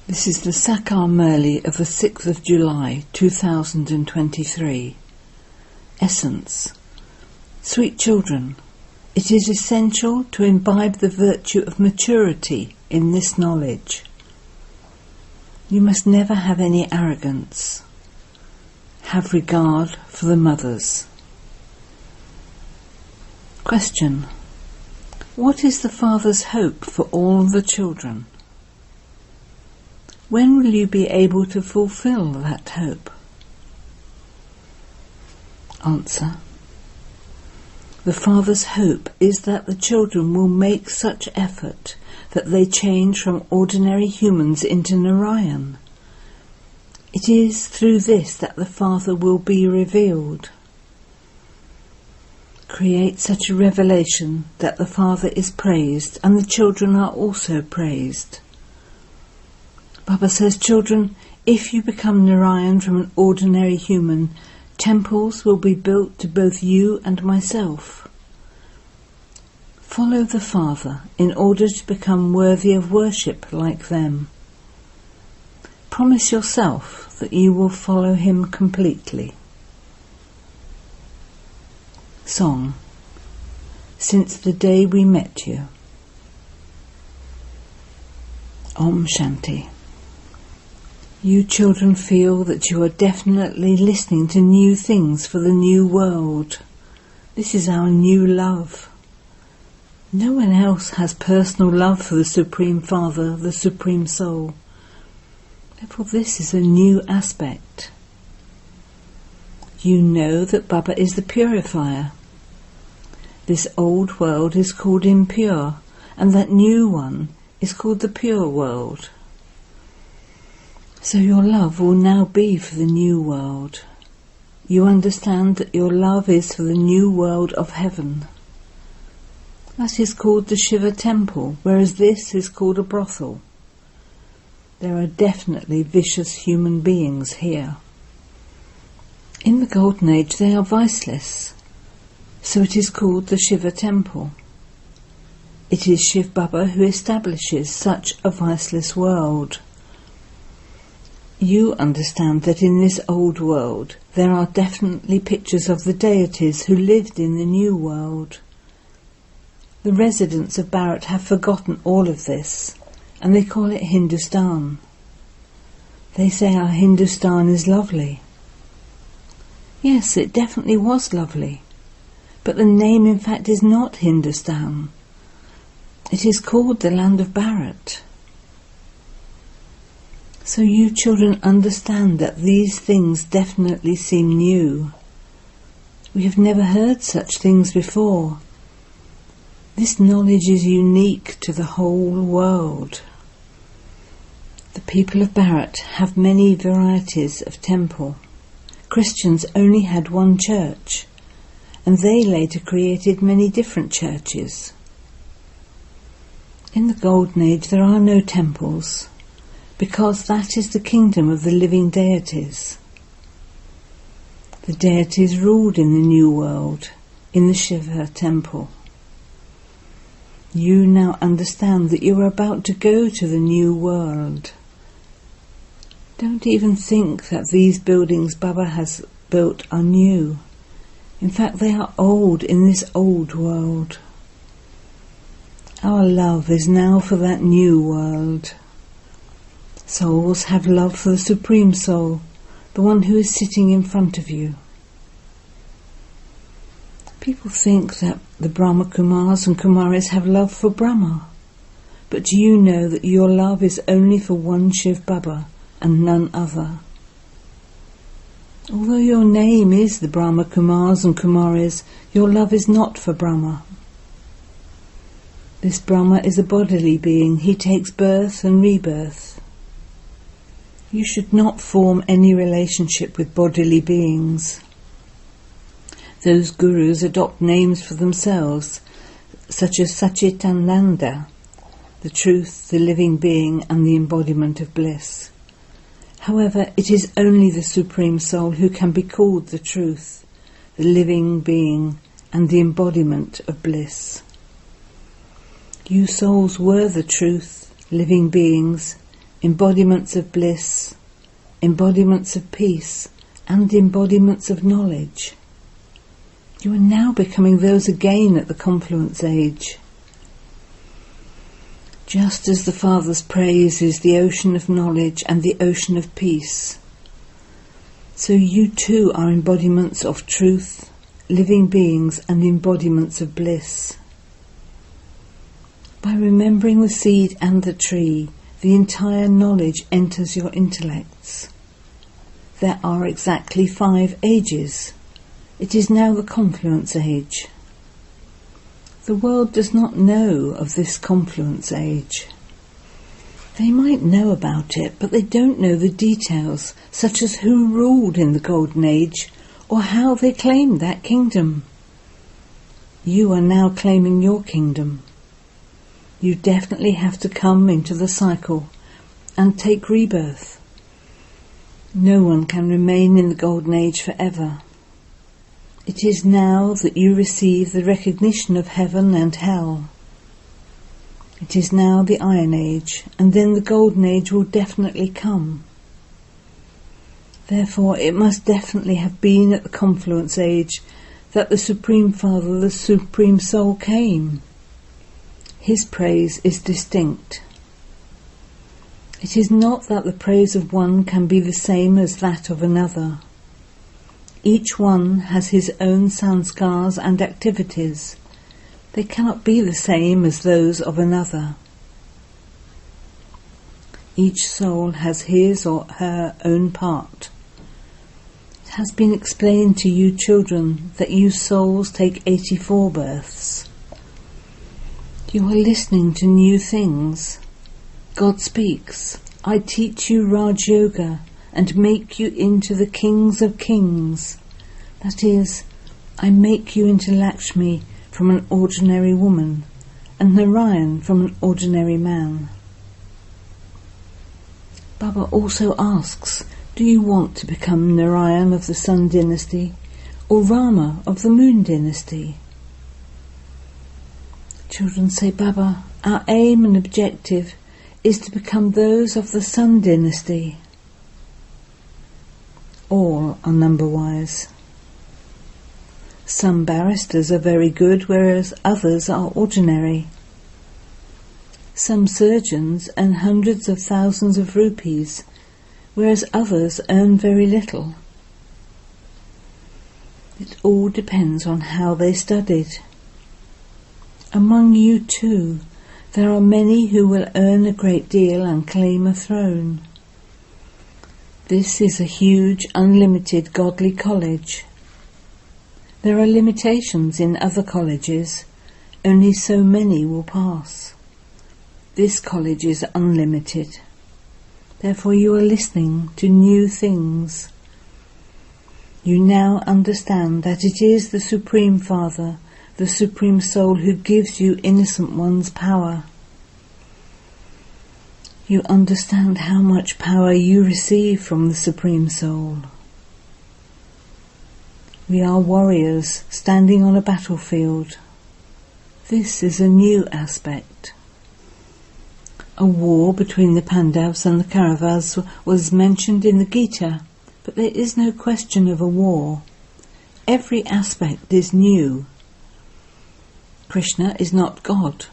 This is the Sakar MURLI of the 6th of July 2023. Essence. Sweet children, it is essential to imbibe the virtue of maturity in this knowledge. You must never have any arrogance. Have regard for the mothers. Question. What is the Father's hope for all the children? When will you be able to fulfill that hope? Answer. The Father's hope is that the children will make such effort that they change from ordinary humans into Narayan. It is through this that the Father will be revealed. Create such a revelation that the Father is praised and the children are also praised. Baba says, children, if you become Narayan from an ordinary human, temples will be built to both you and myself. Follow the Father in order to become worthy of worship like them. Promise yourself that you will follow him completely. Song. Since the day we met you. Om Shanti. You children feel that you are definitely listening to new things for the new world. This is our new love. No one else has personal love for the Supreme Father, the Supreme Soul. Therefore this is a new aspect. You know that Baba is the purifier. This old world is called impure, and that new one is called the pure world. So your love will now be for the new world. You understand that your love is for the new world of heaven. That is called the Shiva temple, whereas this is called a brothel. There are definitely vicious human beings here. In the Golden Age they are viceless, so it is called the Shiva temple. It is Shiv Baba who establishes such a viceless world. You understand that in this old world there are definitely pictures of the deities who lived in the new world. The residents of Bharat have forgotten all of this, and they call it Hindustan. They say our Hindustan is lovely. Yes, it definitely was lovely, but the name in fact is not Hindustan. It is called the land of Bharat. So you children understand that these things definitely seem new. We have never heard such things before. This knowledge is unique to the whole world. The people of Bharat have many varieties of temple. Christians only had one church, and they later created many different churches. In the Golden Age there are no temples, because that is the kingdom of the living deities. The deities ruled in the new world, in the Shiva temple. You now understand that you are about to go to the new world. Don't even think that these buildings Baba has built are new. In fact, they are old in this old world. Our love is now for that new world. Souls have love for the Supreme Soul, the one who is sitting in front of you. People think that the Brahma Kumaris and Kumaris have love for Brahma, but do you know that your love is only for one Shiv Baba and none other? Although your name is the Brahma Kumaris and Kumaris, your love is not for Brahma. This Brahma is a bodily being. He takes birth and rebirth. You should not form any relationship with bodily beings. Those gurus adopt names for themselves, such as Sachitananda, the truth, the living being, and the embodiment of bliss. However, it is only the Supreme Soul who can be called the truth, the living being, and the embodiment of bliss. You souls were the truth, living beings, embodiments of bliss, embodiments of peace, and embodiments of knowledge. You are now becoming those again at the confluence age. Just as the Father's praise is the ocean of knowledge and the ocean of peace, so you too are embodiments of truth, living beings and embodiments of bliss. By remembering the seed and the tree, the entire knowledge enters your intellects. There are exactly 5 ages. It is now the confluence age. The world does not know of this confluence age. They might know about it, but they don't know the details, such as who ruled in the Golden Age, or how they claimed that kingdom. You are now claiming your kingdom. You definitely have to come into the cycle and take rebirth. No one can remain in the Golden Age forever. It is now that you receive the recognition of heaven and hell. It is now the Iron Age, and then the Golden Age will definitely come. Therefore, it must definitely have been at the confluence age that the Supreme Father, the Supreme Soul, came. His praise is distinct. It is not that the praise of one can be the same as that of another. Each one has his own sanskars and activities. They cannot be the same as those of another. Each soul has his or her own part. It has been explained to you children that you souls take 84 births. You are listening to new things. God speaks, I teach you Raj Yoga and make you into the kings of kings. That is, I make you into Lakshmi from an ordinary woman and Narayan from an ordinary man. Baba also asks, do you want to become Narayan of the Sun dynasty or Rama of the Moon dynasty? Children say, Baba, our aim and objective is to become those of the Sun dynasty. All are number-wise. Some barristers are very good, whereas others are ordinary. Some surgeons earn hundreds of thousands of rupees, whereas others earn very little. It all depends on how they studied. Among you too, there are many who will earn a great deal and claim a throne. This is a huge, unlimited godly college. There are limitations in other colleges. Only so many will pass. This college is unlimited. Therefore you are listening to new things. You now understand that it is the Supreme Father, the Supreme Soul, who gives you innocent one's power. You understand how much power you receive from the Supreme Soul. We are warriors standing on a battlefield. This is a new aspect. A war between the Pandavas and the Kauravas was mentioned in the Gita, but there is no question of a war. Every aspect is new. Krishna is not God,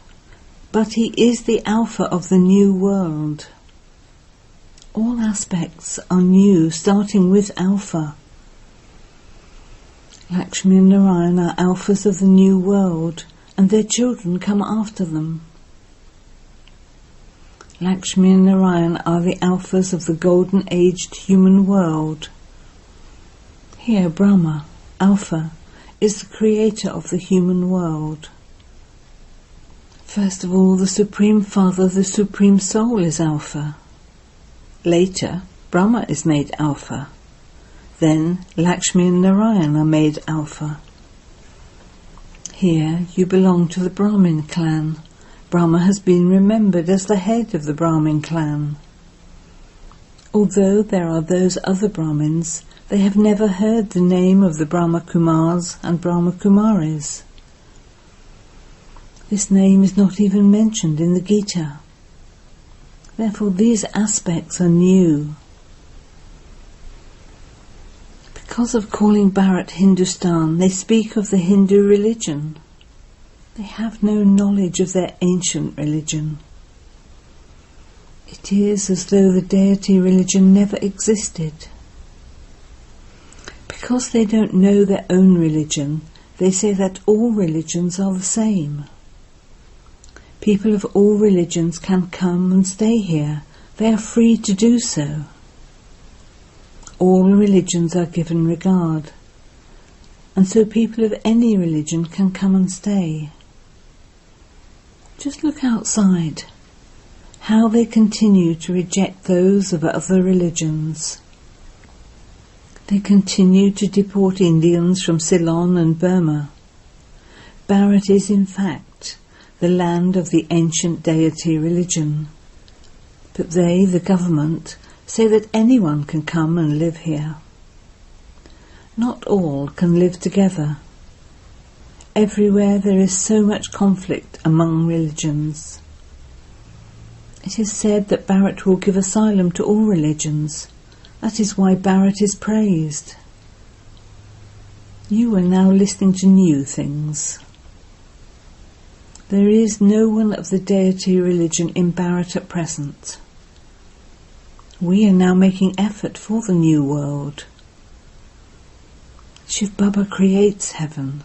but he is the Alpha of the new world. All aspects are new, starting with Alpha. Lakshmi and Narayan are Alphas of the new world, and their children come after them. Lakshmi and Narayan are the Alphas of the golden-aged human world. Here Brahma, Alpha, is the creator of the human world. First of all, the Supreme Father, the Supreme Soul, is Alpha. Later, Brahma is made Alpha. Then Lakshmi and Narayan are made Alpha. Here you belong to the Brahmin clan. Brahma has been remembered as the head of the Brahmin clan. Although there are those other Brahmins, they have never heard the name of the Brahma Kumars and Brahma Kumaris. This name is not even mentioned in the Gita. Therefore these aspects are new. Because of calling Bharat Hindustan, they speak of the Hindu religion. They have no knowledge of their ancient religion. It is as though the deity religion never existed. Because they don't know their own religion, they say that all religions are the same. People of all religions can come and stay here. They are free to do so. All religions are given regard, and so people of any religion can come and stay. Just look outside, how they continue to reject those of other religions. They continue to deport Indians from Ceylon and Burma. Bharat is in fact the land of the ancient deity religion. But they, the government, say that anyone can come and live here. Not all can live together. Everywhere there is so much conflict among religions. It is said that Bharat will give asylum to all religions. That is why Bharat is praised. You are now listening to new things. There is no one of the deity religion in Bharat at present. We are now making effort for the new world. Shiv Baba creates heaven.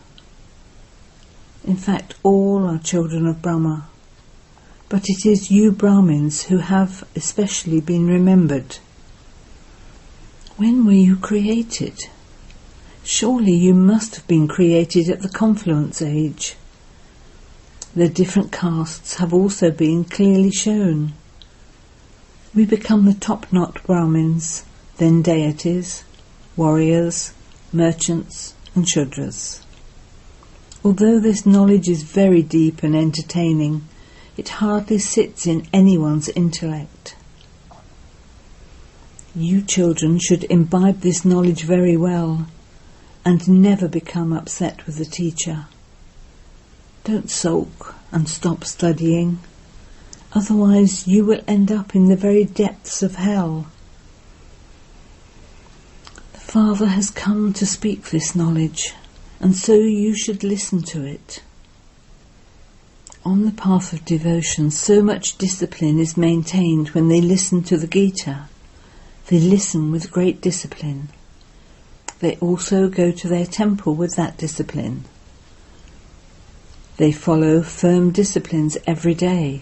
In fact, all are children of Brahma. But it is you Brahmins who have especially been remembered. When were you created? Surely you must have been created at the confluence age. The different castes have also been clearly shown. We become the top-knot Brahmins, then deities, warriors, merchants and Shudras. Although this knowledge is very deep and entertaining, it hardly sits in anyone's intellect. You children should imbibe this knowledge very well and never become upset with the teacher. Don't sulk and stop studying, otherwise you will end up in the very depths of hell. The Father has come to speak this knowledge, and so you should listen to it. On the path of devotion, so much discipline is maintained when they listen to the Gita. They listen with great discipline. They also go to their temple with that discipline. They follow firm disciplines every day.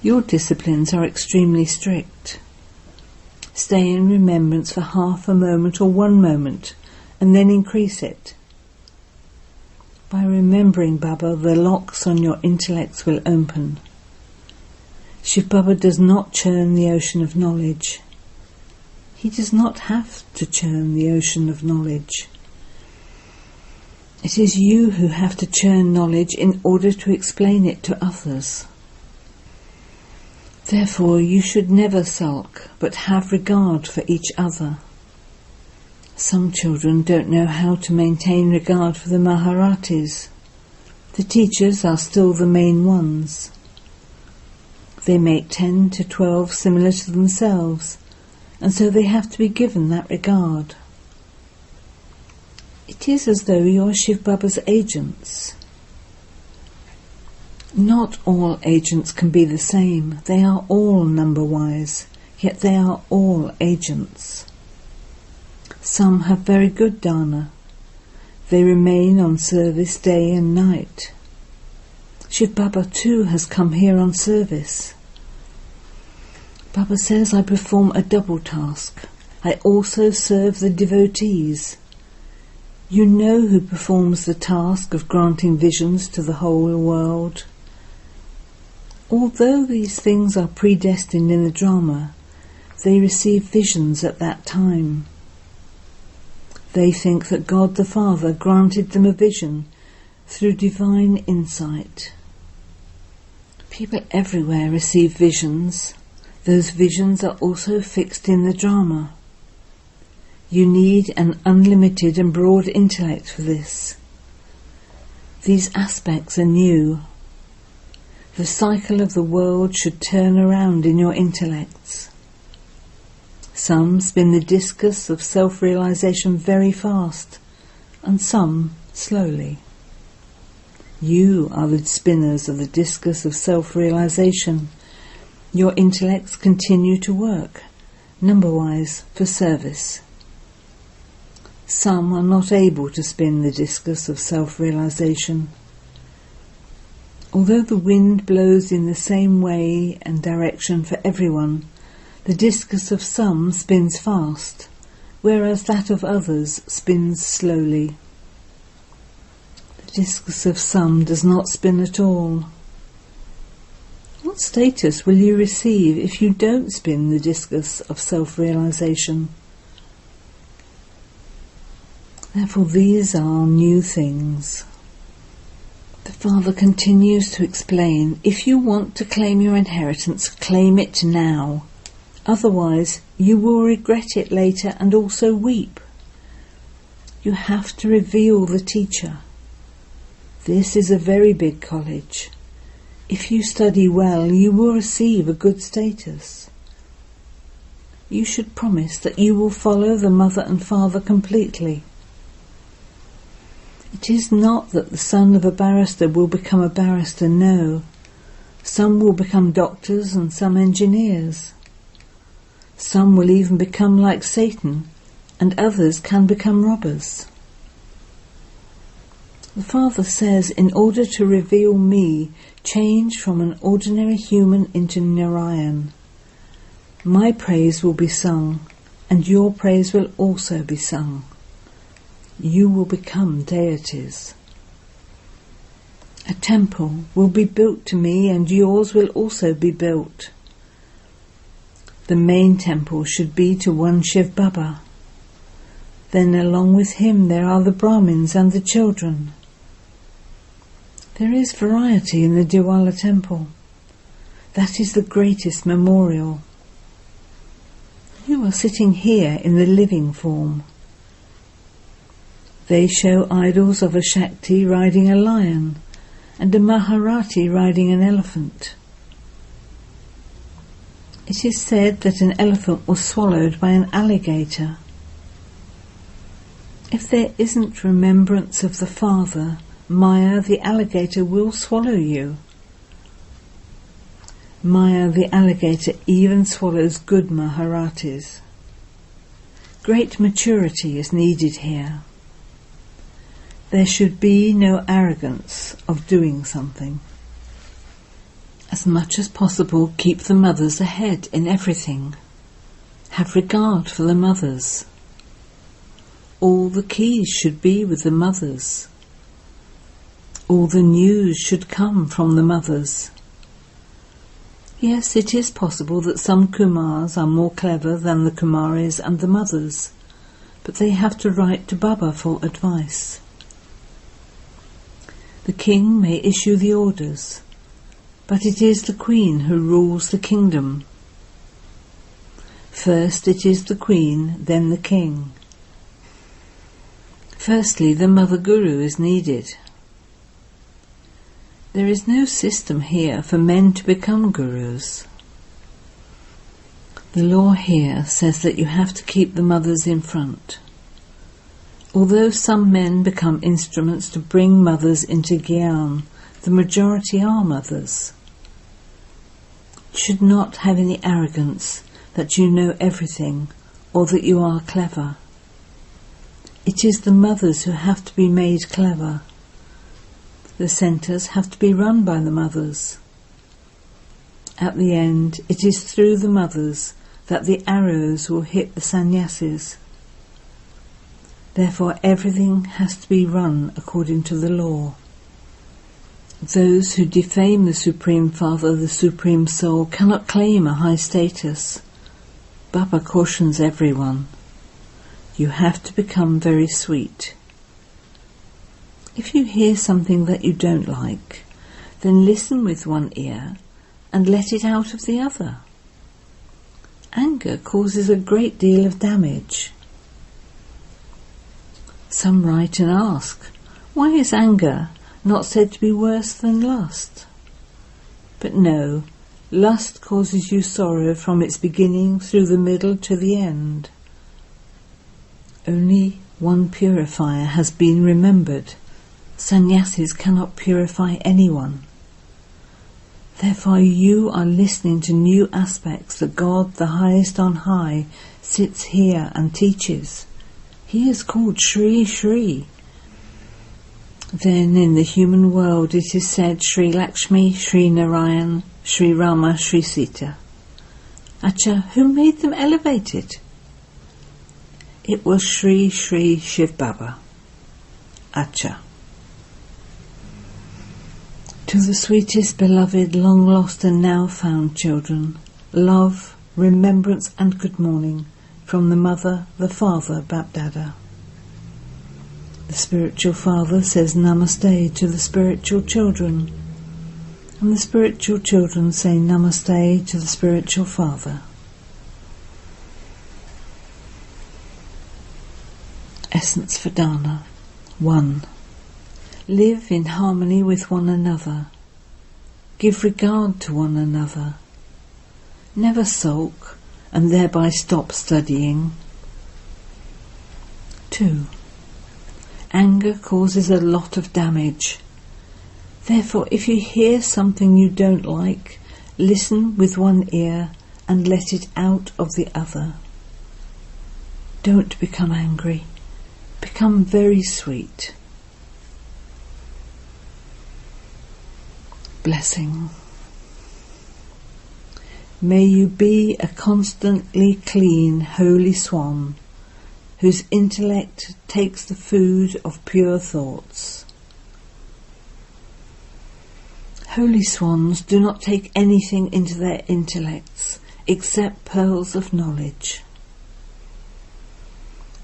Your disciplines are extremely strict. Stay in remembrance for half a moment or 1 moment, and then increase it. By remembering Baba, the locks on your intellects will open. Shiv Baba does not churn the ocean of knowledge. He does not have to churn the ocean of knowledge. It is you who have to churn knowledge in order to explain it to others. Therefore you should never sulk, but have regard for each other. Some children don't know how to maintain regard for the Maharatis. The teachers are still the main ones. They make 10 to 12 similar to themselves, and so they have to be given that regard. It is as though you are Shiv Baba's agents. Not all agents can be the same. They are all number-wise, yet they are all agents. Some have very good dana. They remain on service day and night. Shiv Baba too has come here on service. Baba says, I perform a double task. I also serve the devotees. You know who performs the task of granting visions to the whole world. Although these things are predestined in the drama, they receive visions at that time. They think that God the Father granted them a vision through divine insight. People everywhere receive visions. Those visions are also fixed in the drama. You need an unlimited and broad intellect for this. These aspects are new. The cycle of the world should turn around in your intellects. Some spin the discus of self-realization very fast, and some slowly. You are the spinners of the discus of self-realization. Your intellects continue to work, number-wise, for service. Some are not able to spin the discus of self-realization. Although the wind blows in the same way and direction for everyone, the discus of some spins fast, whereas that of others spins slowly. The discus of some does not spin at all. What status will you receive if you don't spin the discus of self-realization? Therefore, these are new things. The Father continues to explain, if you want to claim your inheritance, claim it now. Otherwise, you will regret it later and also weep. You have to reveal the teacher. This is a very big college. If you study well, you will receive a good status. You should promise that you will follow the mother and father completely. It is not that the son of a barrister will become a barrister, no. Some will become doctors and some engineers. Some will even become like Satan, and others can become robbers. The Father says, in order to reveal me, change from an ordinary human into Narayan. My praise will be sung, and your praise will also be sung. You will become deities. A temple will be built to me, and yours will also be built. The main temple should be to one Shiv Baba. Then along with him there are the Brahmins and the children. There is variety in the Diwala temple. That is the greatest memorial. You are sitting here in the living form. They show idols of a Shakti riding a lion and a Maharati riding an elephant. It is said that an elephant was swallowed by an alligator. If there isn't remembrance of the Father, Maya the alligator will swallow you. Maya the alligator even swallows good Maharatis. Great maturity is needed here. There should be no arrogance of doing something. As much as possible, keep the mothers ahead in everything. Have regard for the mothers. All the keys should be with the mothers. All the news should come from the mothers. Yes, it is possible that some Kumars are more clever than the Kumaris and the mothers, but they have to write to Baba for advice. The king may issue the orders, but it is the queen who rules the kingdom. First it is the queen, then the king. Firstly, the mother guru is needed. There is no system here for men to become gurus. The law here says that you have to keep the mothers in front. Although some men become instruments to bring mothers into Gyan, the majority are mothers. You should not have any arrogance that you know everything or that you are clever. It is the mothers who have to be made clever. The centres have to be run by the mothers. At the end, it is through the mothers that the arrows will hit the sannyasis. Therefore everything has to be run according to the law. Those who defame the Supreme Father, the Supreme Soul, cannot claim a high status. Baba cautions everyone. You have to become very sweet. If you hear something that you don't like, then listen with one ear and let it out of the other. Anger causes a great deal of damage. Some write and ask, why is anger not said to be worse than lust? But no, lust causes you sorrow from its beginning through the middle to the end. Only one purifier has been remembered. Sannyasis cannot purify anyone. Therefore you are listening to new aspects that God, the highest on high, sits here and teaches. He is called Shri Shri. Then in the human world it is said Shri Lakshmi, Shri Narayan, Shri Rama, Shri Sita. Acha, who made them elevated? It was Shri Shri Shiv Baba. Acha. To the sweetest, beloved, long lost and now found children, love, remembrance and good morning from the mother, the father, Bapdada. The spiritual father says Namaste to the spiritual children, and the spiritual children say Namaste to the spiritual father. Essence for Dana. 1. Live in harmony with one another. Give regard to one another. Never sulk and thereby stop studying. 2. Anger causes a lot of damage. Therefore, if you hear something you don't like, listen with one ear and let it out of the other. Don't become angry. Become very sweet. Blessing. May you be a constantly clean, holy swan, whose intellect takes the food of pure thoughts. Holy swans do not take anything into their intellects except pearls of knowledge.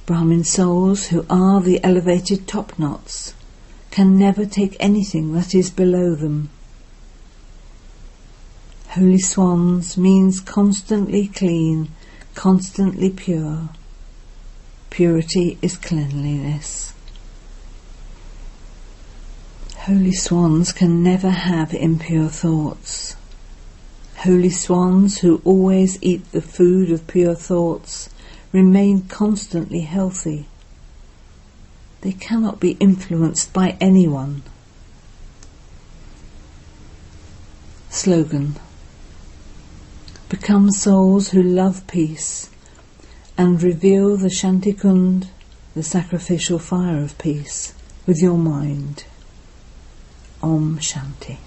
Brahmin souls, who are the elevated top-knots, can never take anything that is below them. Holy swans means constantly clean, constantly pure. Purity is cleanliness. Holy swans can never have impure thoughts. Holy swans, who always eat the food of pure thoughts, remain constantly healthy. They cannot be influenced by anyone. Slogan. Become souls who love peace and reveal the Shantikund, the sacrificial fire of peace, with your mind. Om Shanti.